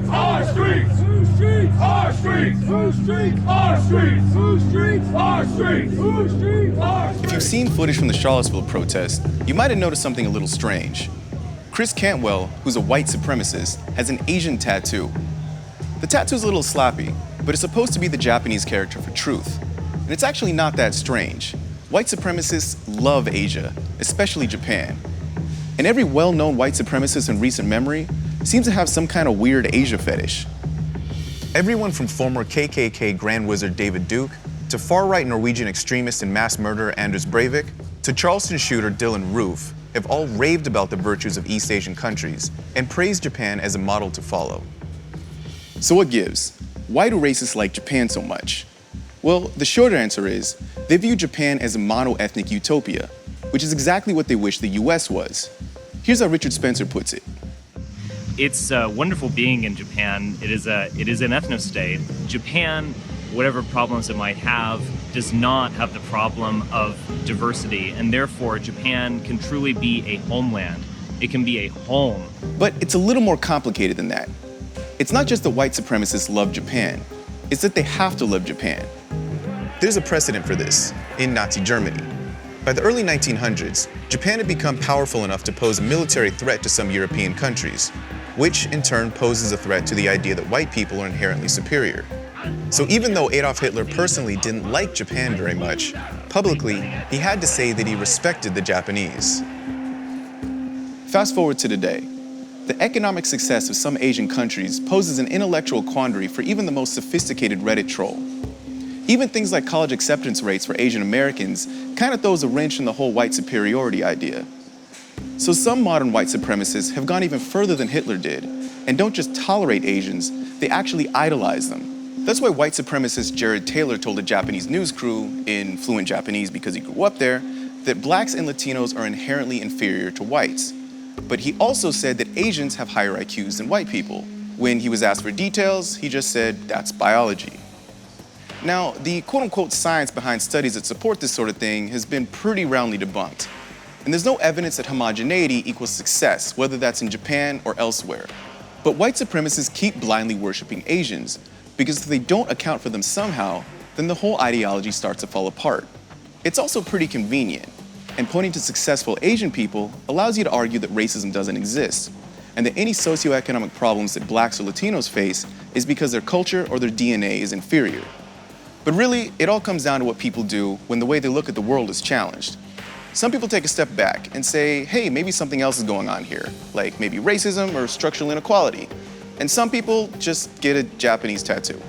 Our streets! Whose streets? Our streets! Whose streets? Our streets! Whose streets? Our streets! Whose streets? Our streets! If you've seen footage from the Charlottesville protest, you might have noticed something a little strange. Chris Cantwell, who's a white supremacist, has an Asian tattoo. The tattoo's a little sloppy, but it's supposed to be the Japanese character for truth. And it's actually not that strange. White supremacists love Asia, especially Japan. And every well-known white supremacist in recent memory seems to have some kind of weird Asia fetish. Everyone from former KKK Grand Wizard David Duke, to far-right Norwegian extremist and mass murderer Anders Breivik, to Charleston shooter Dylann Roof, have all raved about the virtues of East Asian countries and praised Japan as a model to follow. So what gives? Why do racists like Japan so much? Well, the short answer is, they view Japan as a mono-ethnic utopia, which is exactly what they wish the US was. Here's how Richard Spencer puts it. It's wonderful being in Japan. It is an ethno-state. Japan, whatever problems it might have, does not have the problem of diversity, and therefore Japan can truly be a homeland. It can be a home. But it's a little more complicated than that. It's not just that white supremacists love Japan, it's that they have to love Japan. There's a precedent for this in Nazi Germany. By the early 1900s, Japan had become powerful enough to pose a military threat to some European countries, which in turn poses a threat to the idea that white people are inherently superior. So even though Adolf Hitler personally didn't like Japan very much, publicly, he had to say that he respected the Japanese. Fast forward to today. The economic success of some Asian countries poses an intellectual quandary for even the most sophisticated Reddit troll. Even things like college acceptance rates for Asian Americans kind of throws a wrench in the whole white superiority idea. So some modern white supremacists have gone even further than Hitler did, and don't just tolerate Asians, they actually idolize them. That's why white supremacist Jared Taylor told a Japanese news crew, in fluent Japanese because he grew up there, that blacks and Latinos are inherently inferior to whites. But he also said that Asians have higher IQs than white people. When he was asked for details, he just said, that's biology. Now, the quote-unquote science behind studies that support this sort of thing has been pretty roundly debunked. And there's no evidence that homogeneity equals success, whether that's in Japan or elsewhere. But white supremacists keep blindly worshiping Asians, because if they don't account for them somehow, then the whole ideology starts to fall apart. It's also pretty convenient, and pointing to successful Asian people allows you to argue that racism doesn't exist, and that any socioeconomic problems that blacks or Latinos face is because their culture or their DNA is inferior. But really, it all comes down to what people do when the way they look at the world is challenged. Some people take a step back and say, hey, maybe something else is going on here, like maybe racism or structural inequality. And some people just get a Japanese tattoo.